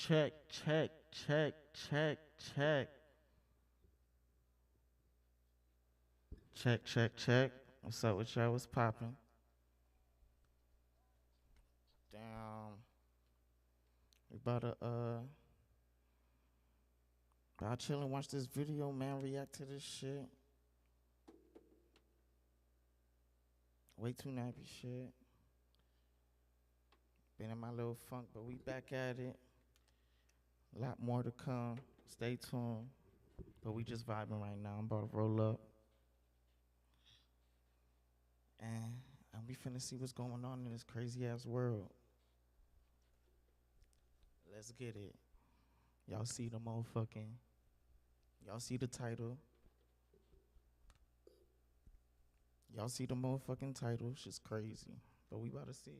Check, check, check, check, check. Check, check, check. What's up with y'all? What's popping? Damn. We about to chill and watch this video, man. React to this shit. WayTooNappy shit. Been in my little funk, but we back at it. A lot more to come. Stay tuned. But we just vibing right now. I'm about to roll up. And we finna see what's going on in this crazy ass world. Let's get it. Y'all see the motherfucking. Y'all see the title. Y'all see the motherfucking title. Shit's crazy. But we about to see.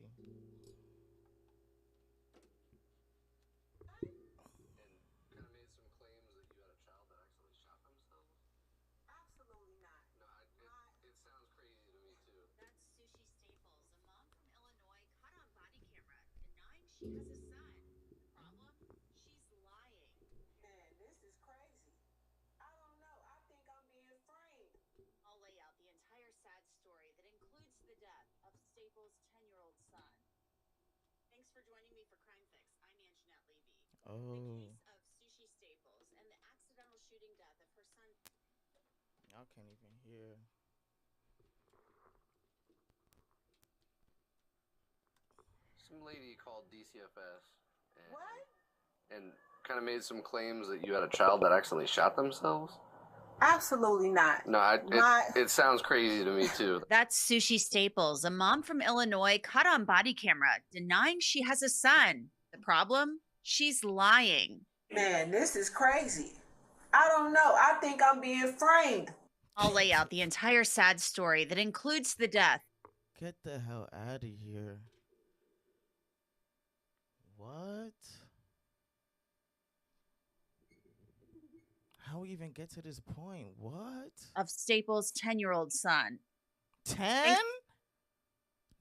She has a son. Problem? She's lying. Man, this is crazy. I don't know. I think I'm being framed. I'll lay out the entire sad story that includes the death of Staples' 10-year-old son. Thanks for joining me for Crime Fix. I'm Anjanette Levy. Oh. The case of Sushi Staples and the accidental shooting death of her son. Y'all can't even hear. Some lady called DCFS What? and kind of made some claims that you had a child that accidentally shot themselves. Absolutely not. No, it sounds crazy to me too. That's Sushi Staples, a mom from Illinois caught on body camera denying she has a son. The problem? She's lying. Man, this is crazy. I don't know. I think I'm being framed. I'll lay out the entire sad story that includes the death. Get the hell out of here. What? How we even get to this point? What? Of Staples' 10-year-old son. 10?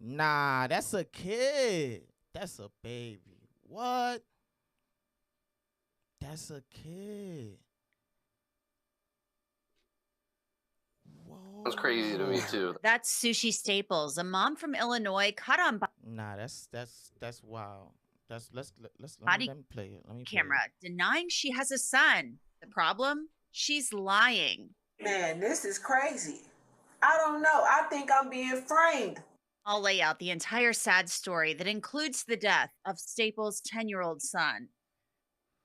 Nah, that's a kid. That's a baby. What? That's a kid. Whoa. Sounds crazy to me too. That's Sushi Staples, a mom from Illinois caught on Nah, that's wild. Let's body let me play it. Let me camera play it. denying she has a son. The problem? She's lying. Man, this is crazy. I don't know. I think I'm being framed. I'll lay out the entire sad story that includes the death of Staples' 10-year-old son.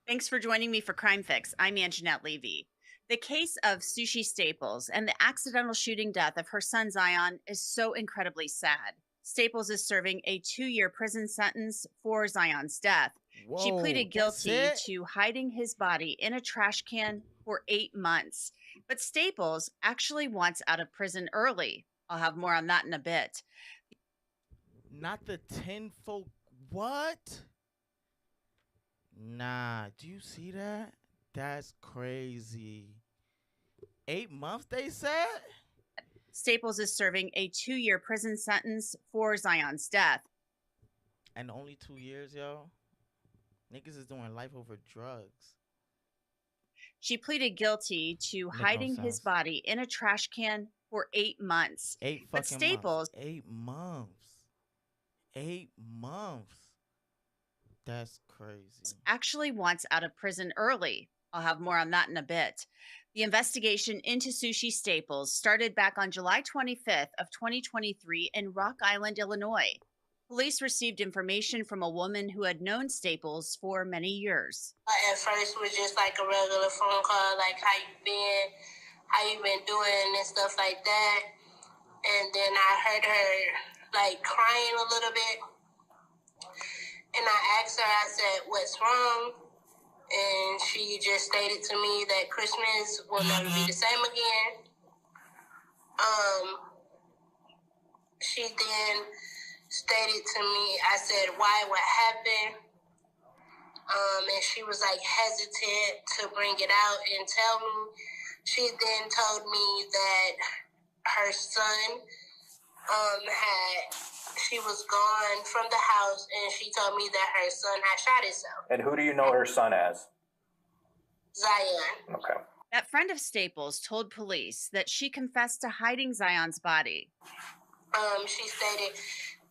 Thanks for joining me for Crime Fix. I'm Anjanette Levy. The case of Sushi Staples and the accidental shooting death of her son Zion is so incredibly sad. Staples is serving a 2-year prison sentence for Zion's death. Whoa, She pleaded guilty that's it? to hiding his body in a trash can for 8 months. But Staples actually wants out of prison early. I'll have more on that in a bit. Not the tenfold. What? Nah, do you see that? That's crazy. 8 months, they said? Staples is serving a 2-year prison sentence for Zion's death. And only 2 years, yo? Niggas is doing life over drugs. She pleaded guilty to Make no hiding his sense. body in a trash can for 8 months. 8 But fucking Staples- months. 8 months. 8 months. That's crazy. Actually wants out of prison early. I'll have more on that in a bit. The investigation into Sushi Staples started back on July 25th of 2023 in Rock Island, Illinois. Police received information from a woman who had known Staples for many years. At first it was just like a regular phone call, like how you been doing and stuff like that. And then I heard her like crying a little bit. And I asked her, I said, what's wrong? And she just stated to me that Christmas will never be the same again. She then stated to me, I said, why, what happened? And she was like hesitant to bring it out and tell me. She then told me that her son she was gone from the house, and she told me that her son had shot himself. And who do you know her son as? Zion. Okay. That friend of Staples told police that she confessed to hiding Zion's body. She stated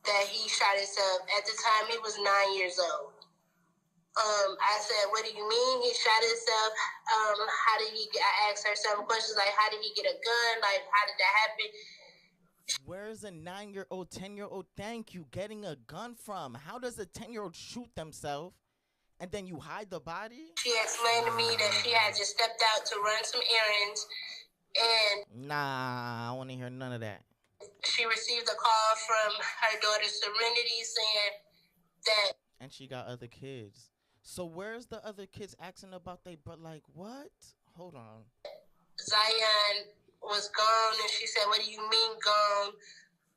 that he shot himself. At the time, he was 9 years old. I said, what do you mean he shot himself? How did he get, I asked her some questions like, how did he get a gun? Like, how did that happen? Where's a 9-year-old, 10-year-old, thank you, getting a gun from? How does a 10-year-old shoot themselves and then you hide the body? She explained to me that she had just stepped out to run some errands, and Nah, I want to hear none of that. she received a call from her daughter Serenity saying that. And she got other kids. So where's the other kids asking about they, but like, what? Hold on. Zion was gone, and she said, what do you mean gone?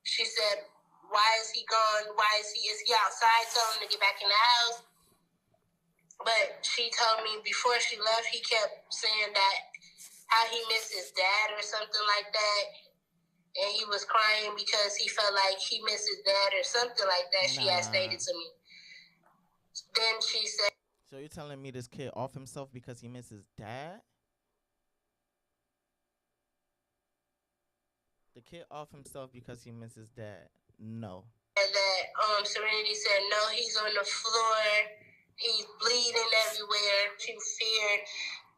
She said, why is he gone? Is he outside? Tell him to get back in the house. But she told me before she left, he kept saying that how he missed his dad or something like that. And he was crying because he felt like he missed his dad or something like that, she had stated to me. Then she said, so you're telling me this kid off himself because he missed his dad? The kid off himself because he missed his dad? No. And that Serenity said, no, he's on the floor. He's bleeding everywhere. She feared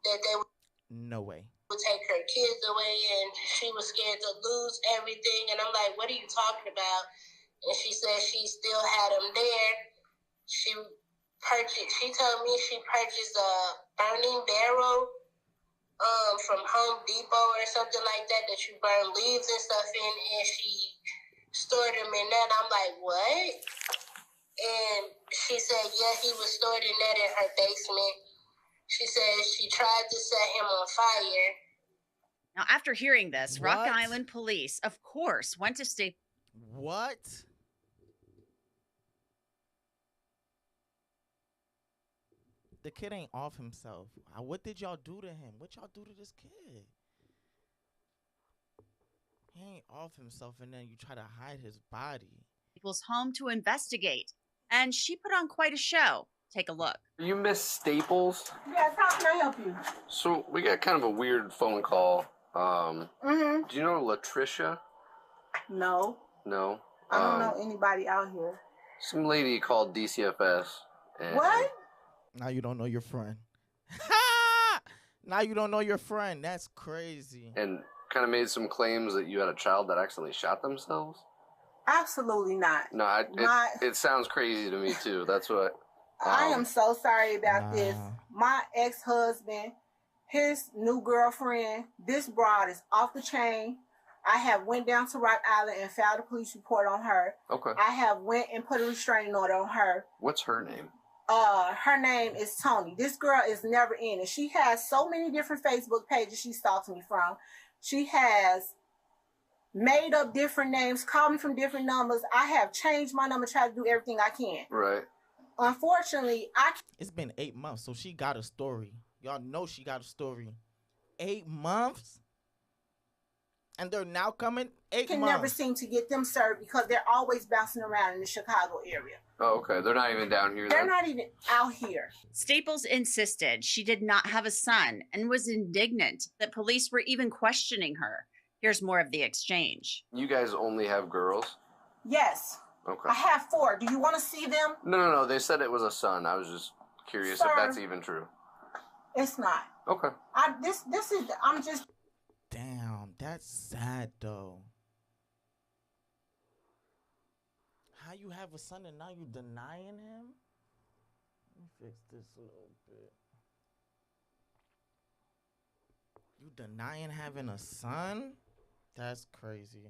that they would No way. take her kids away, and she was scared to lose everything. And I'm like, what are you talking about? And she said she still had them there. She told me she purchased a burning barrel from Home Depot or something like that you burn leaves and stuff in, and she stored them in that. I'm like, what? And she said, yeah, he was stored in that in her basement. She said she tried to set him on fire. Now, after hearing this, Rock What? Island police, of course, went to state. What? The kid ain't off himself. What did y'all do to him? What y'all do to this kid? He ain't off himself, and then you try to hide his body. Staples' home to investigate, and she put on quite a show. Take a look. You Miss Staples? Yes, how can I help you? So we got kind of a weird phone call. Do you know Latricia? No, No. I don't know anybody out here. Some lady called DCFS. And What? Now you don't know your friend. Now you don't know your friend. That's crazy. And kind of made some claims that you had a child that accidentally shot themselves. Absolutely not. No, it sounds crazy to me too. That's what. I am so sorry about this. Nah. My ex-husband, his new girlfriend, this broad is off the chain. I have went down to Rock Island and filed a police report on her. Okay. I have went and put a restraining order on her. What's her name? Her name is Tony. This girl is never in it. She has so many different Facebook pages she stalks me from. She has made up different names, called me from different numbers. I have changed my number, tried to do everything I can. Right. Unfortunately, It's been 8 months, so she got a story. Y'all know she got a story. 8 months? And they're now coming 8 can months. never seem to get them served because they're always bouncing around in the Chicago area. Oh, okay. They're not even down here. They're Then. not even out here. Staples insisted she did not have a son and was indignant that police were even questioning her. Here's more of the exchange. You guys only have girls. Yes, Okay. I have 4. Do you want to see them? No. They said it was a son. I was just curious if Sir. that's even true. It's not. Okay. I'm just. Damn, that's sad though. How you have a son and now you denying him? Let me fix this a little bit. You denying having a son? That's crazy.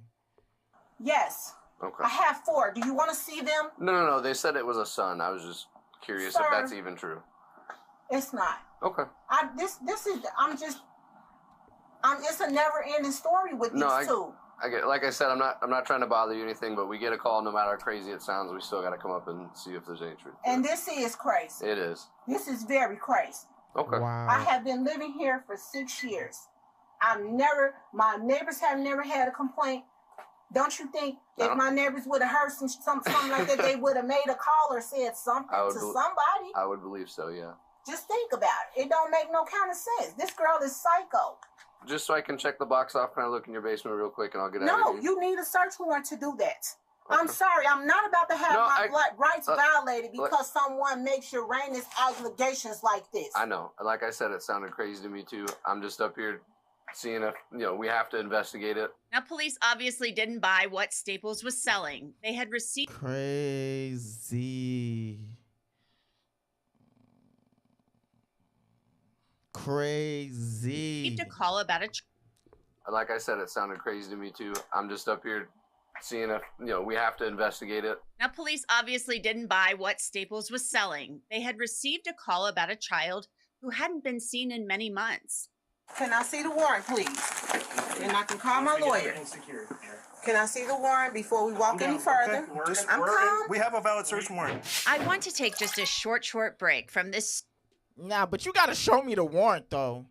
Yes, Okay. I have 4. Do you want to see them? No. They said it was a son. I was just curious if Sir. that's even true. It's not. Okay. It's a never-ending story with these two. I get, like I said, I'm not trying to bother you or anything, but we get a call, no matter how crazy it sounds, we still got to come up and see if there's any truth. And this is crazy. It is. This is very crazy. Okay. Wow. I have been living here for 6 years. My neighbors have never had a complaint. Don't you think No. if my neighbors would have heard something like that, they would have made a call or said something to somebody? I would believe so, yeah. Just think about it. It don't make no kind of sense. This girl is psycho. Just so I can check the box off, can I look in your basement real quick and I'll get out of No, here? you need a search warrant to do that. I'm sorry. I'm not about to have my rights violated because someone makes Uranus allegations like this. I know. Like I said, it sounded crazy to me too. I'm just up here seeing if, we have to investigate it. Now, police obviously didn't buy what Staples was selling. They had received Crazy. a call about a Like I said, it sounded crazy to me too. I'm just up here seeing if, we have to investigate it. Now, police obviously didn't buy what Staples was selling. They had received a call about a child who hadn't been seen in many months. Can I see the warrant, please? And I can call my lawyer. Can I see the warrant before we walk any further? We have a valid search warrant. I want to take just a short break from this. Nah, but you gotta show me the warrant, though.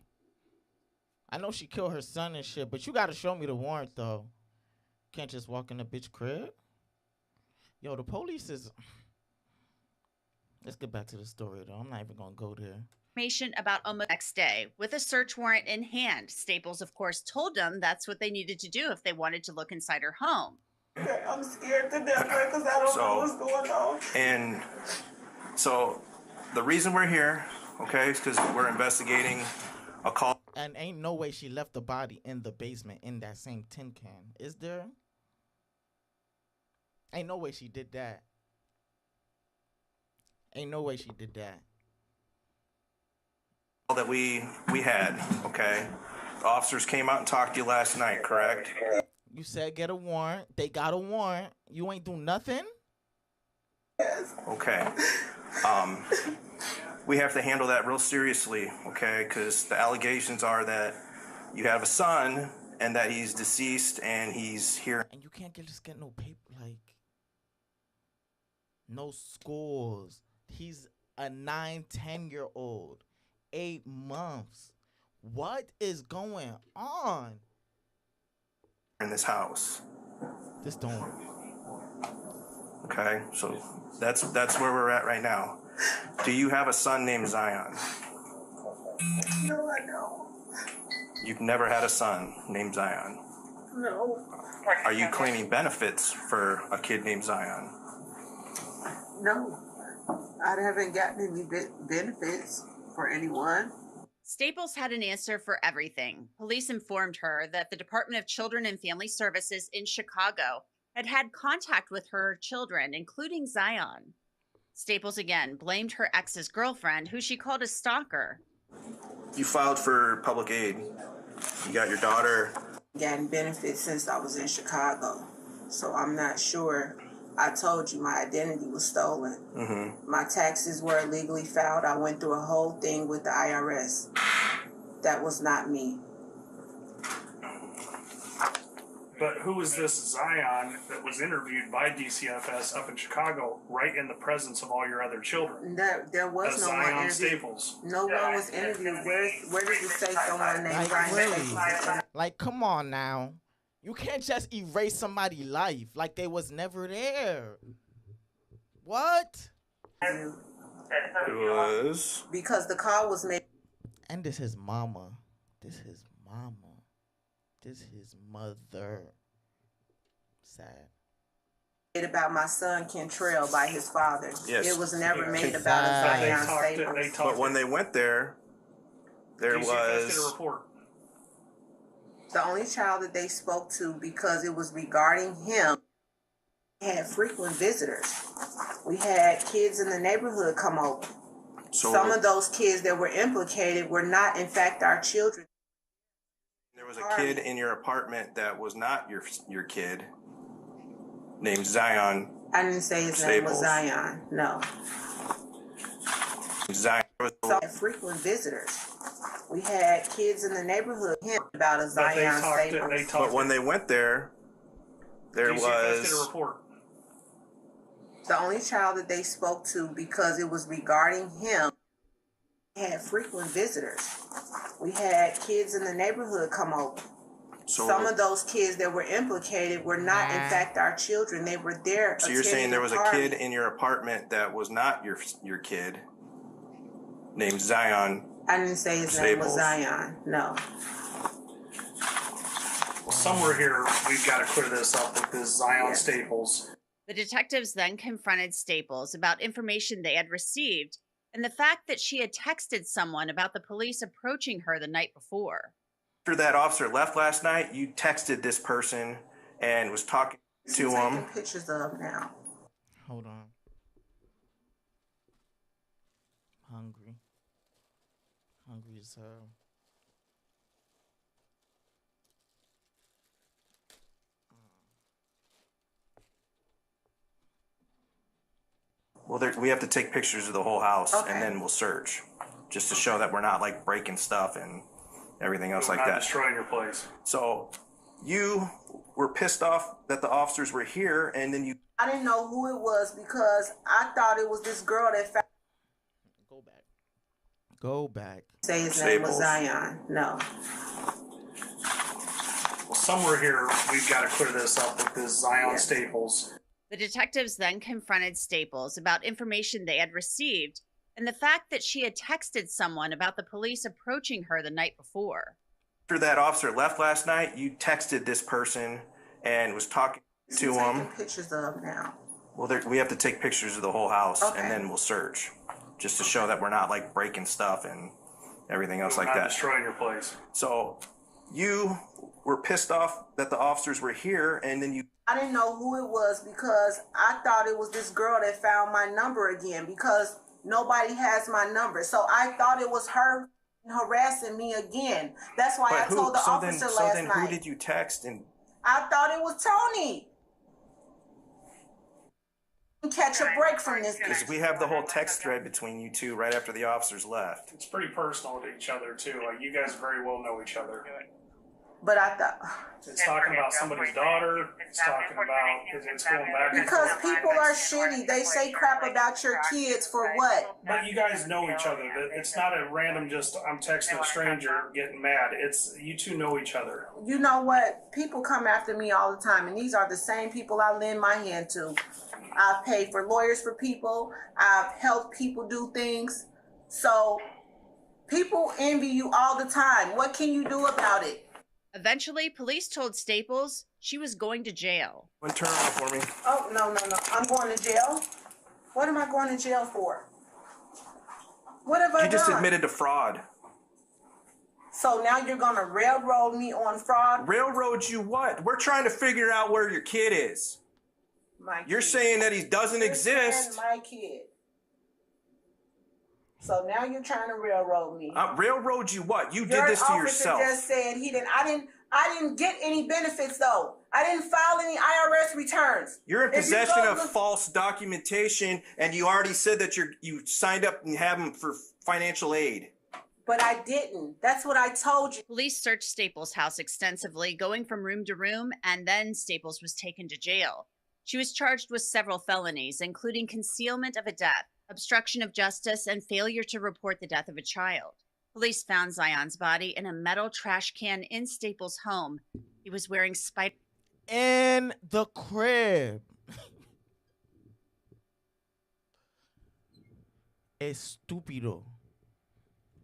I know she killed her son and shit, but you gotta show me the warrant, though. Can't just walk in the bitch crib. Yo, the police is... Let's get back to the story, though. I'm not even gonna go there. Information about almost the next day. With a search warrant in hand, Staples, of course, told them that's what they needed to do if they wanted to look inside her home. Okay, I'm scared to death because I don't know what's going on. And so the reason we're here, okay, is because we're investigating a call. And ain't no way she left the body in the basement in that same tin can. Is there? Ain't no way she did that. Ain't no way she did that. That we had, okay? The officers came out and talked to you last night, correct? You said get a warrant. They got a warrant. You ain't do nothing? Yes. Okay. We have to handle that real seriously, okay? Because the allegations are that you have a son and that he's deceased and he's here. And you can't just get no paper, like, no scores. He's a 9-10-year-old. 8 months. What is going on in this house? This don't. Okay, so that's where we're at right now. Do you have a son named Zion? No, I don't. You've never had a son named Zion? No. Are you claiming benefits for a kid named Zion? No. I haven't gotten any benefits for anyone. Staples had an answer for everything. Police informed her that the Department of Children and Family Services in Chicago had contact with her children, including Zion. Staples again blamed her ex's girlfriend, who she called a stalker. You filed for public aid. You got your daughter. Gotten benefits since I was in Chicago, so I'm not sure. I told you my identity was stolen. Mm-hmm. My taxes were illegally filed. I went through a whole thing with the IRS. That was not me. But who is this Zion that was interviewed by DCFS up in Chicago, right in the presence of all your other children? There was no one Zion interviewed. Staples. No one was interviewed. Where did you say someone named Zion Staples? Like, come on now. You can't just erase somebody's life like they was never there. What? It was. Because the call was made. And this his mama. This his mama. This his mother. Sad. About my son Kentrell by his father. Yes. It was never made about a Zion Staples. But when they went there DCFS was did a report. The only child that they spoke to, because it was regarding him, had frequent visitors. We had kids in the neighborhood come over. So some of those kids that were implicated were not, in fact, our children. There was a kid in your apartment that was not your kid, named Zion. I didn't say his name was Zion. No. Zion was had frequent visitors. We had kids in the neighborhood about a Zion Staples. But when they went there DCFS was did a report. The only child that they spoke to, because it was regarding him, had frequent visitors. We had kids in the neighborhood come over. So some of those kids that were implicated were not, in fact, our children. They were there. So you're saying there was a party. kid in your apartment that was not your kid, named Zion? I didn't say his name was Staples. Zion. No. Somewhere here, we've got to clear this up with this Zion Staples. The detectives then confronted Staples about information they had received and the fact that she had texted someone about the police approaching her the night before. After that officer left last night, you texted this person and was talking to him. Taking pictures of now. Hold on. Hungry. Hungry as hell. Well, we have to take pictures of the whole house, Okay. and then we'll search, just to show that we're not like breaking stuff and everything else We're like not that. destroying your place. So you were pissed off that the officers were here, and then you. I didn't know who it was because I thought it was this girl that found. Go back. Go back. Say his name was Staples. Zion. No. Well, somewhere here, we've got to clear this up with this Zion Staples. The detectives then confronted Staples about information they had received and the fact that she had texted someone about the police approaching her the night before. After that officer left last night, you texted this person and was talking to him. Taking pictures of now. Well, we have to take pictures of the whole house, Okay. and then we'll search, just to show that we're not like breaking stuff and everything else We're like not that. destroying your place. So you were pissed off that the officers were here, and then you. I didn't know who it was because I thought it was this girl that found my number again because nobody has my number. So I thought it was her harassing me again. That's why I told the officer last night. Who did you text? And I thought it was Tony. Catch a break from this. because we have the whole text thread between you two right after the officers left. It's pretty personal to each other, too. Like, you guys very well know each other. But I thought, It's talking about somebody's daughter. It's talking about, it's going back and because forth. people are shitty. They say crap about your kids for what? But you guys know each other. It's not a random just, I'm texting a stranger getting mad. It's, you two know each other. You know what? People come after me all the time, and these are the same people I lend my hand to. I've paid for lawyers for people. I've helped people do things. So people envy you all the time. What can you do about it? Eventually, police told Staples she was going to jail. Turn around for me. Oh, no. I'm going to jail. What am I going to jail for? What have I done? You just admitted to fraud. So now you're going to railroad me on fraud? Railroad you what? We're trying to figure out where your kid is. You're saying that he doesn't exist. My kid. So now you're trying to railroad me. Railroad you what? You did Your this to officer yourself. just said he didn't. I didn't get any benefits though. I didn't file any IRS returns. You're in If you possession go of look- false documentation, and you already said that you signed up and have him for financial aid. But I didn't. That's what I told you. Police searched Staples' house extensively, going from room to room, and then Staples was taken to jail. She was charged with several felonies, including concealment of a death, obstruction of justice, and failure to report the death of a child. Police found Zion's body in a metal trash can in Staples' home. He was wearing In the crib. Estúpido.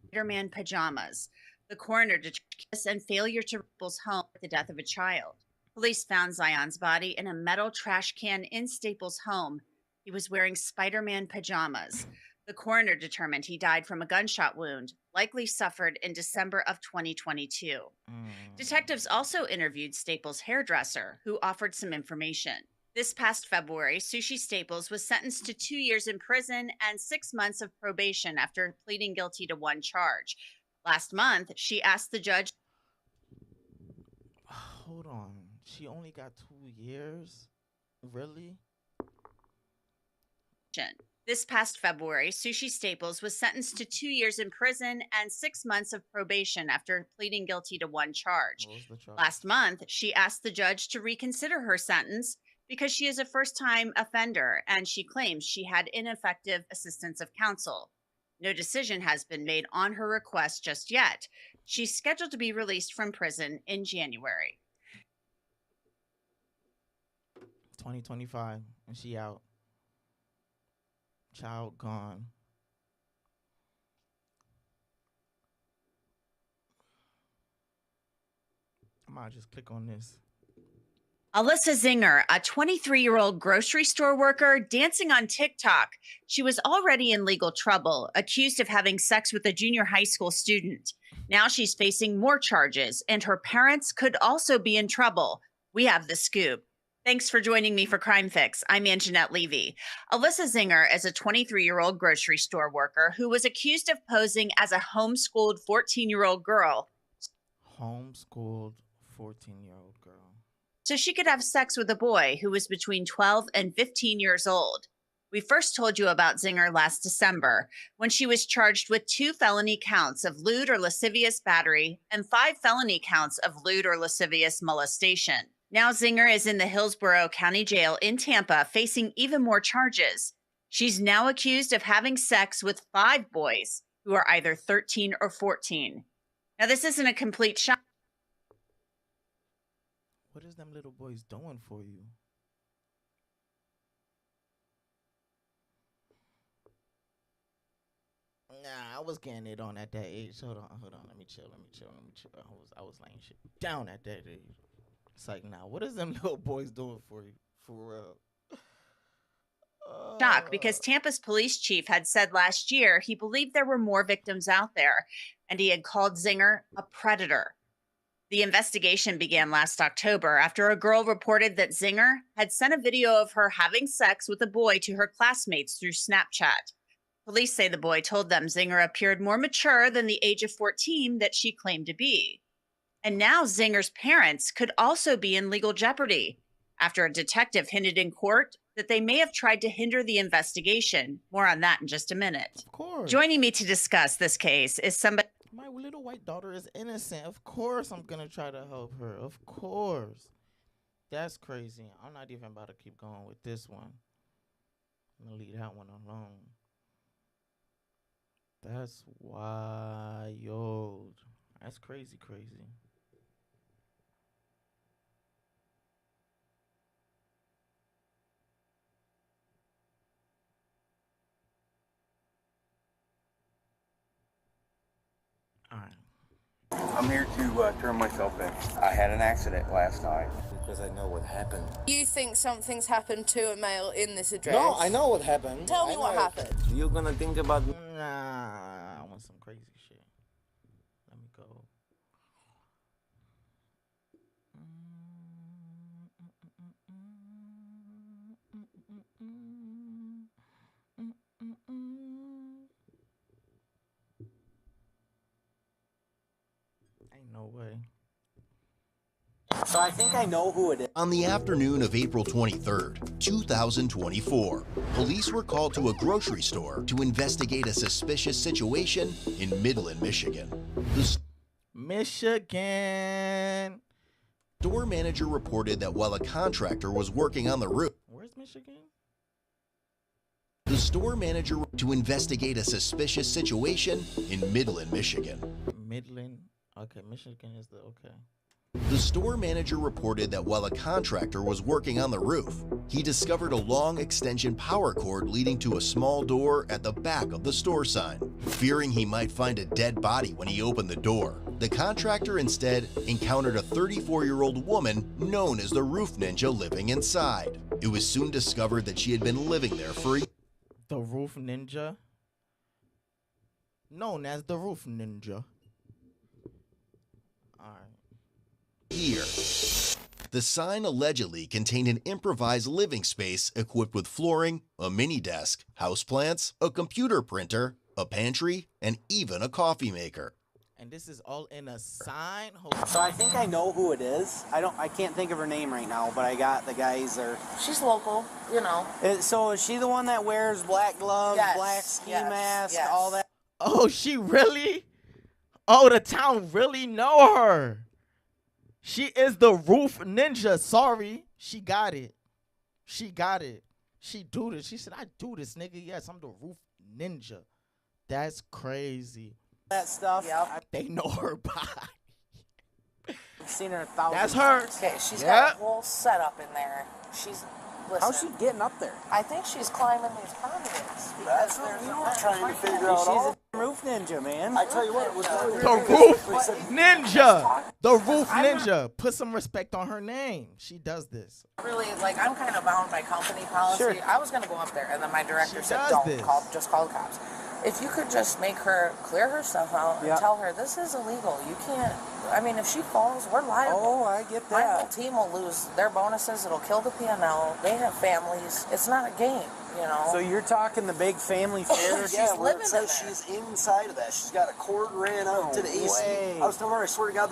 Spider-Man pajamas. The coroner determined and failure to Staples' home with the death of a child. Police found Zion's body in a metal trash can in Staples' home. He was wearing Spider-Man pajamas. The coroner determined he died from a gunshot wound, likely suffered in December of 2022. Detectives also interviewed Staples' hairdresser, who offered some information. This past February, Sushi Staples was sentenced to 2 years in prison and 6 months of probation after pleading guilty to one charge. Last month, she asked the judge. Hold on. She only got 2 years? Really? This past February, Sushi Staples was sentenced to 2 years in prison and 6 months of probation after pleading guilty to one charge. What was the charge? Last month, she asked the judge to reconsider her sentence because she is a first-time offender and she claims she had ineffective assistance of counsel. No decision has been made on her request just yet. She's scheduled to be released from prison in January. 2025, and she out. Child gone. I might just click on this. Alyssa Zinger, a 23-year-old grocery store worker dancing on TikTok. She was already in legal trouble, accused of having sex with a junior high school student. Now she's facing more charges, and her parents could also be in trouble. We have the scoop. Thanks for joining me for Crime Fix. I'm Anjanette Levy. Alyssa Zinger is a 23-year-old grocery store worker who was accused of posing as a homeschooled 14-year-old girl. Homeschooled 14-year-old girl. So she could have sex with a boy who was between 12 and 15 years old. We first told you about Zinger last December when she was charged with 2 felony counts of lewd or lascivious battery and 5 felony counts of lewd or lascivious molestation. Now Zinger is in the Hillsborough County Jail in Tampa facing even more charges. She's now accused of having sex with 5 boys who are either 13 or 14. Now this isn't a complete shock. What is them little boys doing for you? Nah, I was getting it on at that age. Hold on. Let me chill. I was laying shit down at that age. It's like, nah, what is them little boys doing for you? For real. Shock because Tampa's police chief had said last year he believed there were more victims out there, and he had called Zinger a predator. The investigation began last October after a girl reported that Zinger had sent a video of her having sex with a boy to her classmates through Snapchat. Police say the boy told them Zinger appeared more mature than the age of 14 that she claimed to be. And now Zinger's parents could also be in legal jeopardy after a detective hinted in court that they may have tried to hinder the investigation. More on that in just a minute. Of course. Joining me to discuss this case is somebody. My little white daughter is innocent. Of course I'm going to try to help her. Of course. That's crazy. I'm not even about to keep going with this one. I'm going to leave that one alone. That's wild. That's crazy. All right. I'm here to turn myself in. I had an accident last night. Because I know what happened. You think something's happened to a male in this address? No, I know what happened. Tell me what happened. You're gonna think about... Nah, I want some crazy shit. Let me go. Ain't no way. So I think I know who it is. On the afternoon of April 23rd, 2024, police were called to a grocery store to investigate a suspicious situation in Midland, Michigan. The Michigan. store manager reported that while a contractor was working on the roof, Where's Michigan? the store manager to investigate a suspicious situation in Midland, Michigan. Midland. Okay, Michigan is the okay. The store manager reported that while a contractor was working on the roof, he discovered a long extension power cord leading to a small door at the back of the store sign. Fearing he might find a dead body when he opened the door, the contractor instead encountered a 34-year-old woman known as the Roof Ninja living inside. It was soon discovered that she had been living there for a The Roof Ninja. Known as the Roof Ninja. Alright. year. The sign allegedly contained an improvised living space equipped with flooring, a mini desk, houseplants, a computer printer, a pantry, and even a coffee maker. And this is all in a sign? Hold on. So I think I know who it is. I can't think of her name right now, but I got the guys there. She's local, you know. So is she the one that wears black gloves, Yes, black ski yes, mask, yes. all that? Oh, she really? Oh, the town really know her. She is the Roof Ninja. Sorry. She got it. She got it. She do this. She said, I do this, nigga. Yes, I'm the Roof Ninja. That's crazy. that stuff. Yep. They know her body. I've seen her 1,000 That's her. times. Okay, she's Yep. got a whole setup in there. She's listen. How's she getting up there? I think she's climbing these permanents. That's what we were trying to figure out. She's a roof ninja, man. I tell you what, it was The Roof Ninja. The Roof Ninja. Put some respect on her name. She does this. Really, like, I'm kind of bound by company policy. Sure. I was going to go up there, and then my director She said, does don't, this. just call the cops. If you could just make her clear her stuff out and tell her, this is illegal. You can't, I mean, if she falls, we're liable. Oh, I get My whole that. team will lose their bonuses. It'll kill the P&L. They have families. It's not a game, you know. So you're talking the big family fair? Yeah, where living it in says there. she's inside of that. She's got a cord ran out to the AC. way. I was telling her, I swear to God,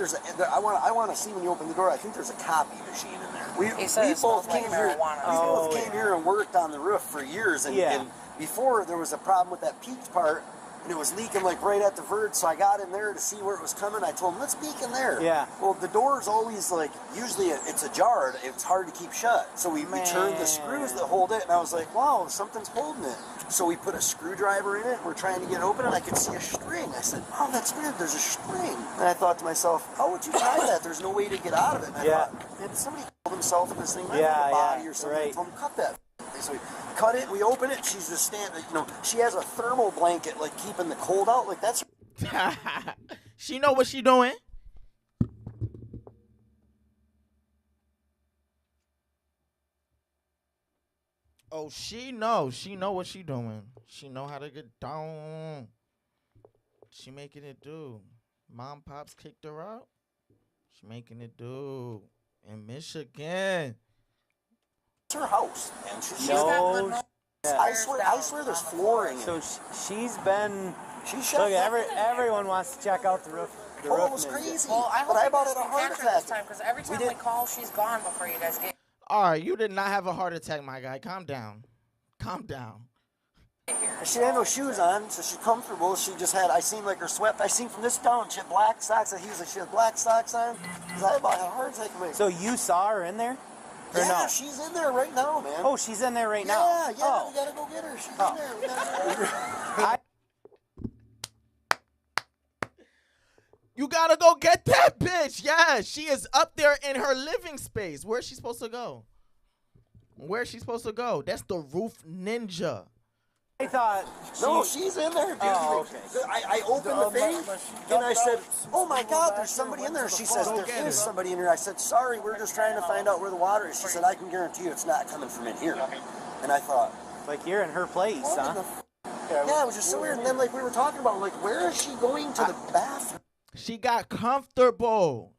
I want to see when you open the door. I think there's a copy machine in there. He said We it smells both like came here. marijuana. We both came here and worked on the roof for years, and before there was a problem with that peaked part. And it was leaking like right at the verge, so I got in there to see where it was coming. I told him, let's peek in there. Yeah. Well, the door's always like, usually it's ajar. It's hard to keep shut. So we turned the screws that hold it, and I was like, wow, something's holding it. So we put a screwdriver in it. We're trying to get it open, and I could see a string. I said, oh, that's weird. There's a string. And I thought to myself, how would you tie that? There's no way to get out of it. And I thought, man, somebody killed himself in this thing. Might have a body or something. I told him, cut that. So we cut it, we open it, she's just standing, she has a thermal blanket, like, keeping the cold out, like, that's... She know what she doing. Oh, she know what she doing. She know how to get down. She making it do. Mom, pops kicked her out. She making it do. In Michigan. It's her house, man. I swear there's flooring. So she's been... Look, everyone wants to check out the roof. It was crazy. Well, I hope but I you about guys had a can heart catch her attack this time, because every time we call, she's gone before you guys get... All right, you did not have a heart attack, my guy. Calm down. Calm down. She had no shoes on, so she's comfortable. She just had, I seen like her sweat. I seen from this down, she had black socks. He was like, she had black socks on. Because I about had a heart attack. So you saw her in there? Or yeah, no? She's in there right now, man. Oh, she's in there right now? Yeah, we gotta go get her. She's in there. We gotta You gotta go get that bitch. Yeah, she is up there in her living space. Where's she supposed to go? Where's she supposed to go? That's the Roof Ninja. I thought... No, she's in there, dude. Oh, okay. I opened the thing, and I said, oh my God, there's somebody in there. She says, there is somebody in here. I said, sorry, we're just trying to find out where the water is. She said, I can guarantee you it's not coming from in here. And I thought... Like you're in her place, huh? Yeah, it was just so weird. And then like we were talking about, like, where is she going to the bathroom? She got comfortable.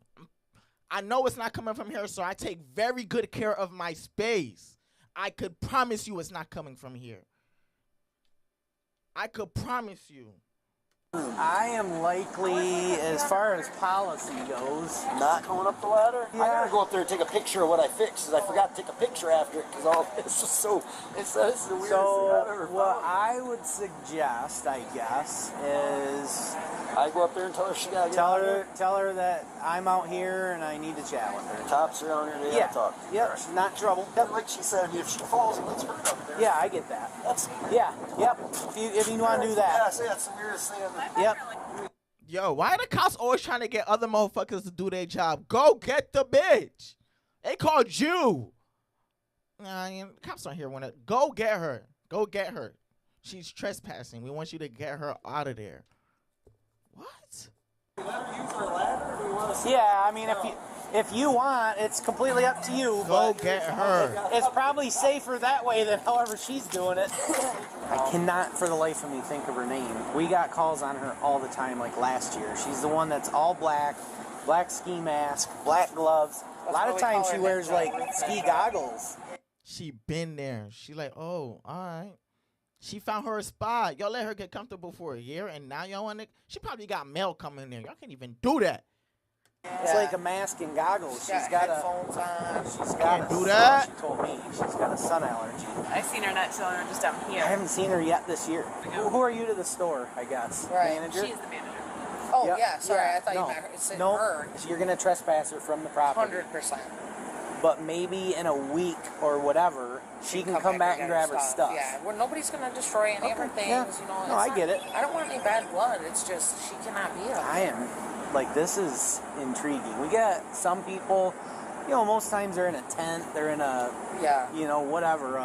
I know it's not coming from here, so I take very good care of my space. I could promise you it's not coming from here. I could promise you. I am likely, as far as policy goes, not going up the ladder. Yeah. I gotta go up there and take a picture of what I fixed, because I forgot to take a picture after it, because all this is so. It's the weirdest thing I've ever found. What I would suggest, I guess, is I go up there and tell her she gotta get tell her that I'm out here and I need to chat with her. Tops are on here. They gotta talk. Yeah, she's not in trouble. Yeah, like she said, if she falls, it gets hurt up there. Yeah, I get that. Yep. If you want to do that. Yeah, so that's the weirdest thing. Yep. Yo, why are the cops always trying to get other motherfuckers to do their job? Go get the bitch. They called you. Nah, cops aren't here when it. Go get her. Go get her. She's trespassing. We want you to get her out of there. What? Yeah, I mean, if you want, it's completely up to you. Go but get her. It's probably safer that way than however she's doing it. I cannot for the life of me think of her name. We got calls on her all the time, like last year. She's the one that's all black ski mask, black gloves. A lot of times she wears like ski goggles. She been there. She like, oh, all right. She found her a spot. Y'all let her get comfortable for a year, and now y'all want to. She probably got mail coming in. Y'all can't even do that. It's like a mask and goggles. She's got headphones on. She's got Can't do that. She told me she's got a sun allergy. I've seen her not chilling, just down here. I haven't seen her yet this year. Who are you to the store, I guess? Right. Manager? She's the manager. Oh, Yep. yeah, sorry. I thought no. you meant her. It's no, her. you're going to trespass her from the property. 100%. but maybe in a week or whatever, she can come back and grab her stuff. Yeah, well, nobody's going to destroy any of her things, yeah. you know. No, I get it. I don't want any bad blood. It's just, she cannot be up I am, like, this is intriguing. We got some people, you know, most times they're in a tent, they're in a, you know, whatever,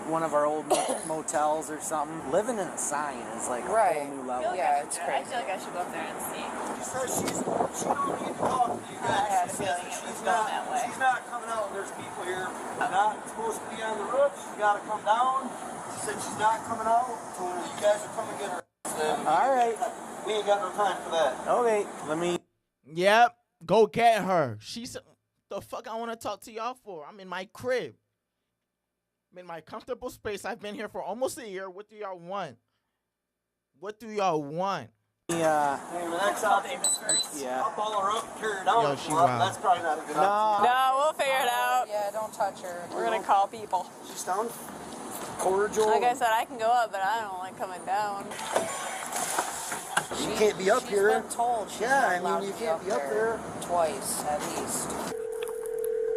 one of our old motels or something. Living in a sign is like a whole new level. Yeah, it's crazy. I feel like I should go up there and see. She says she don't need to talk to you guys. I had a feeling it was going that way. She's not coming out when there's people here. Not supposed to be on the roof. She's got to come down. She said she's not coming out until you guys are coming to get her. All right. We ain't got no time for that. Okay, let me. Yep, go get her. She said, the fuck I want to talk to y'all for? I'm in my crib. I'm in my comfortable space. I've been here for almost a year. What do y'all want? What do y'all want? Yeah. Hey, the next option. Yeah. I'll follow her up and carry her down. Yo, she wild. That's probably not a good option. No, we'll figure it out. Yeah, don't touch her. We're going to call people. She's down. Cordial. Like I said, I can go up, but I don't like coming down. You can't be up here. She's been told she's Yeah, not I mean, you allowed can't to be up there. Twice, at least.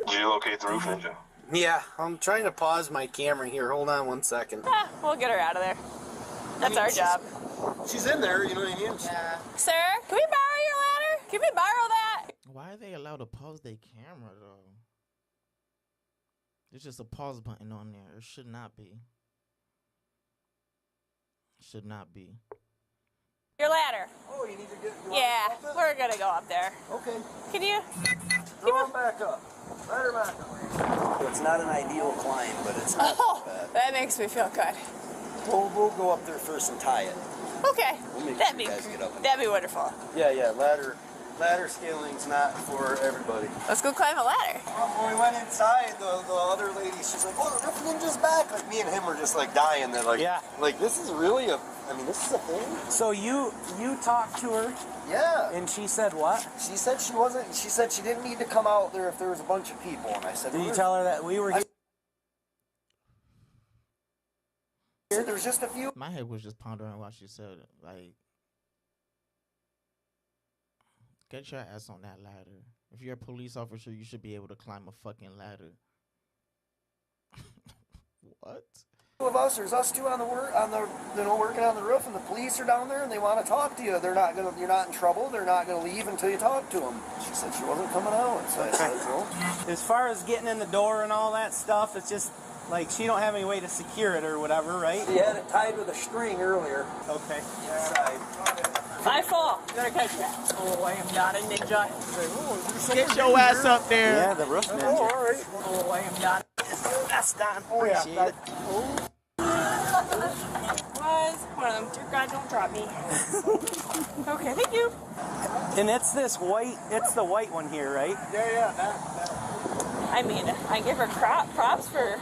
Did you locate the roof engine? Yeah, I'm trying to pause my camera here. Hold on 1 second. We'll get her out of there. That's our job. She's in there, you know what I mean? Yeah. Sir, can we borrow your ladder? Can we borrow that? Why are they allowed to pause their camera, though? There's just a pause button on there. It should not be. Should not be. Your ladder. Oh, you need to get. Yeah, we're going to go up there. Okay. Can you? Throw her back up. Let her back up. It's not an ideal climb, but it's not bad. That makes me feel good. We'll go up there first and tie it. Okay. We'll make That'd sure you guys get up. be wonderful. Yeah, ladder scaling's not for everybody. Let's go climb a ladder. When we went inside, the other lady, she's like, "Oh, the roof ninja's back!" Like me and him were just like dying. That like this is really this is a thing. So you talked to her? Yeah. And she said what? She said she wasn't. She said she didn't need to come out there if there was a bunch of people. And I said, Did you tell her that we were here? There was just a few. My head was just pondering while she said it. Like, get your ass on that ladder. If you're a police officer, you should be able to climb a fucking ladder. What? Two of us, there's us two on the working on the roof, and the police are down there, and they want to talk to you. You're not in trouble. They're not gonna leave until you talk to them. She said she wasn't coming out. So I said, no. As far as getting in the door and all that stuff, it's just like she don't have any way to secure it or whatever, right? She had it tied with a string earlier. Okay. Inside. I fall. You better catch that. Oh, I am not a ninja. Get your ass up there. Yeah, the roof ninja. Oh, all right. Oh, I am not. That's done. Oh, yeah. Was one of them. Dear God, don't drop me. Okay, thank you. And it's the white one here, right? Yeah, that. I mean, I give her props for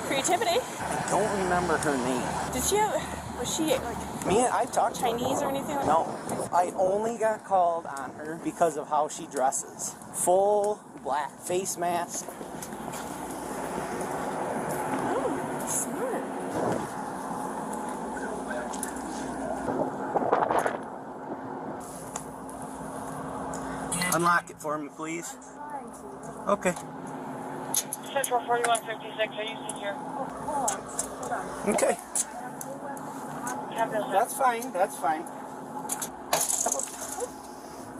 creativity. I don't remember her name. Did she have, was she like I talked to her. Chinese or anything like that? No, I only got called on her because of how she dresses. Full black face mask. Oh, smart. Unlock it for me, please. Okay. Central 4156, are you secure? Okay. Have this. That's fine. That's fine.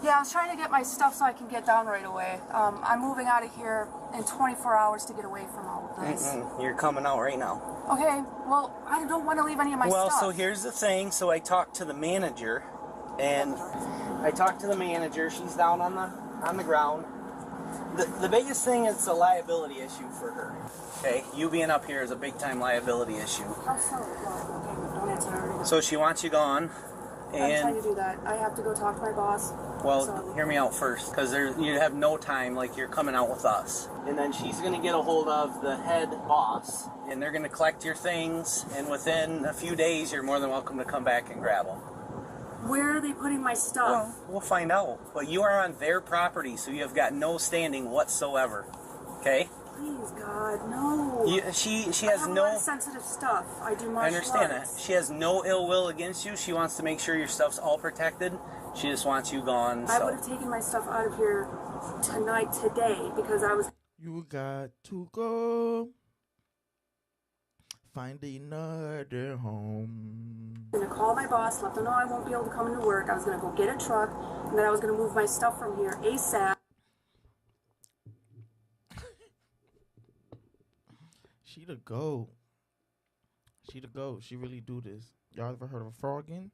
Yeah, I was trying to get my stuff so I can get down right away. I'm moving out of here in 24 hours to get away from all of this. You're coming out right now. Okay, well, I don't want to leave any of my Well, stuff. so here's the thing. So I talked to the manager, and she's down on the ground. The biggest thing is a liability issue for her. Okay, you being up here is a big time liability issue. Oh, sorry. Okay, don't answer her. So she wants you gone, I'm trying and to do that. I have to go talk to my boss. well, So- hear me out first, because you have no time. Like, you're coming out with us, and then she's gonna get a hold of the head boss, and they're gonna collect your things, and within a few days, you're more than welcome to come back and grab them. Where are they putting my stuff? Well, we'll find out. But you are on their property, so you have got no standing whatsoever. Okay? Please, God, no. She has I have a no. lot of sensitive stuff. I do martial I understand arts. that. She has no ill will against you. She wants to make sure your stuff's all protected. She just wants you gone. I So. would have taken my stuff out of here today, because I was... You got to go find another home. I'm gonna call my boss, let them know I won't be able to come into work. I was gonna go get a truck, and then I was gonna move my stuff from here ASAP. She the goat. She the goat. She really do this. Y'all ever heard of a frogging?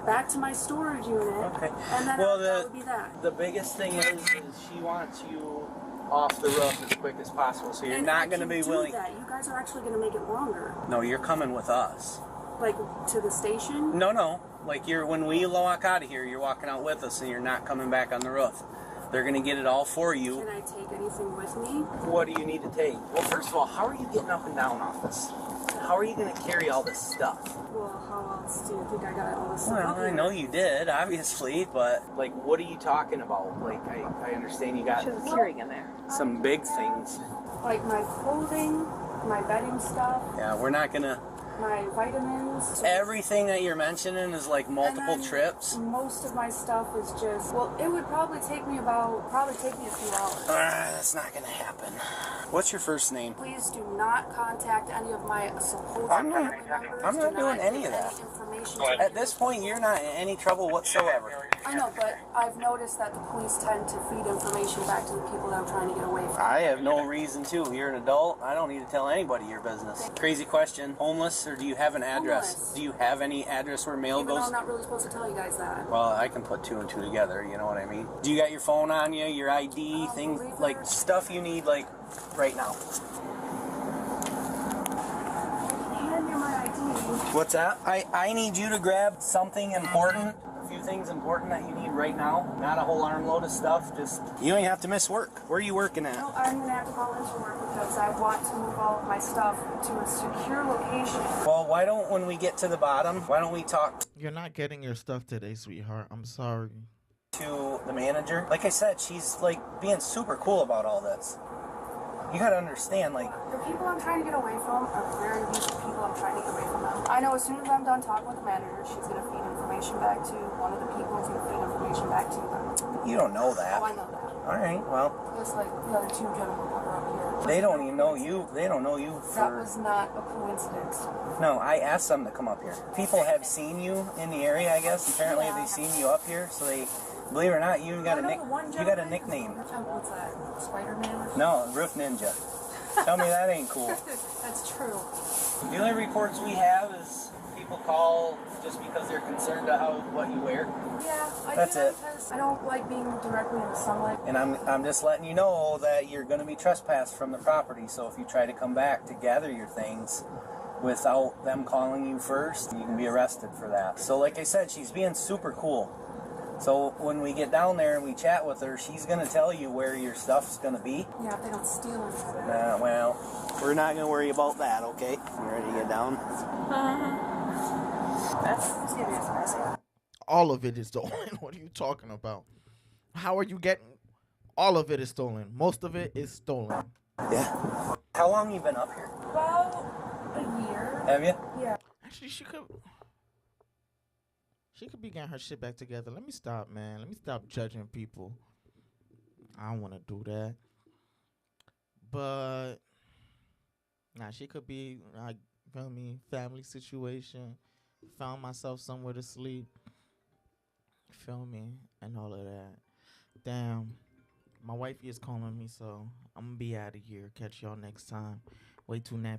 Back to my storage unit. Okay. And then Well, that would be that. The biggest thing is she wants you off the roof as quick as possible, so you're And not I going to can be do willing. that. You guys are actually gonna make it longer. No, you're coming with us. Like to the station? No. Like when we walk out of here, you're walking out with us, and you're not coming back on the roof. They're going to get it all for you. Can I take anything with me? What do you need to take? Well, first of all, how are you getting up and down off this? How are you going to carry all this stuff? Well, how else do you think I got all this stuff? Well, up I here? know you did, obviously, but like, what are you talking about? Like, I understand you got carrying in there. some big things. Like my clothing, my bedding stuff, Yeah, we're not going to. my vitamins. Everything that you're mentioning is like multiple And then trips. Most of my stuff is just, well, it would probably take me a few hours. That's not gonna happen. What's your first name? Please do not contact any of my supposed I'm not- family members. I'm not Do doing any give of that. Any information At this point, you're not in any trouble whatsoever. I know, but I've noticed that the police tend to feed information back to the people that I'm trying to get away from. I have no reason to. You're an adult. I don't need to tell anybody your business. Crazy question. Homeless, or do you have an address? Homeless. Do you have any address where mail Even though goes? I'm not really supposed to tell you guys that. Well, I can put two and two together, you know what I mean? Do you got your phone on you, your ID, things, like stuff you need, like, right now? Hand me my ID. What's that? I need you to grab something important, a few things important that you need right now. Not a whole armload of stuff, just, you don't even have to miss work. Where are you working at? No, I'm gonna have to call into work because I want to move all of my stuff to a secure location. Well, why don't, when we get to the bottom, why don't we talk You're not getting your stuff today, sweetheart. I'm sorry. to the manager? Like I said, she's like being super cool about all this. You gotta understand, like, The people I'm trying to get away from are very abusive people. I'm trying to get away from them. I know as soon as I'm done talking with the manager, she's gonna feed information back to one of the people. Is gonna feed information back to them. you don't know that. Oh, I know that. All right, well, Just like the other two gentlemen that were up here. they don't even know you. They don't know you That for... was not a coincidence. No, I asked them to come up here. People have seen you in the area, I guess. Apparently, they've seen you up here, so they, believe it or not, you got a nickname. What's that? Spider-Man? No, Roof Ninja. Tell me that ain't cool. That's true. The only reports we have is people call just because they're concerned about what you wear. Yeah, That's do that it. because I don't like being directly in the sunlight. And I'm just letting you know that you're going to be trespassed from the property. So if you try to come back to gather your things without them calling you first, you can be arrested for that. So like I said, she's being super cool. So when we get down there and we chat with her, she's going to tell you where your stuff's going to be. Yeah, if they don't steal it. Well, we're not going to worry about that, okay? You ready to get down? That's gonna be a All of it is stolen. What are you talking about? How are you getting? All of it is stolen. Most of it is stolen. Yeah. How long you been up here? About a year. Have you? Yeah. Actually, she could be getting her shit back together. Let me stop, man. Let me stop judging people. I don't want to do that. But nah, she could be like, feel me, family situation. Found myself somewhere to sleep. Feel me, and all of that. Damn, my wifey is calling me, so I'm gonna be out of here. Catch y'all next time. WayTooNappy.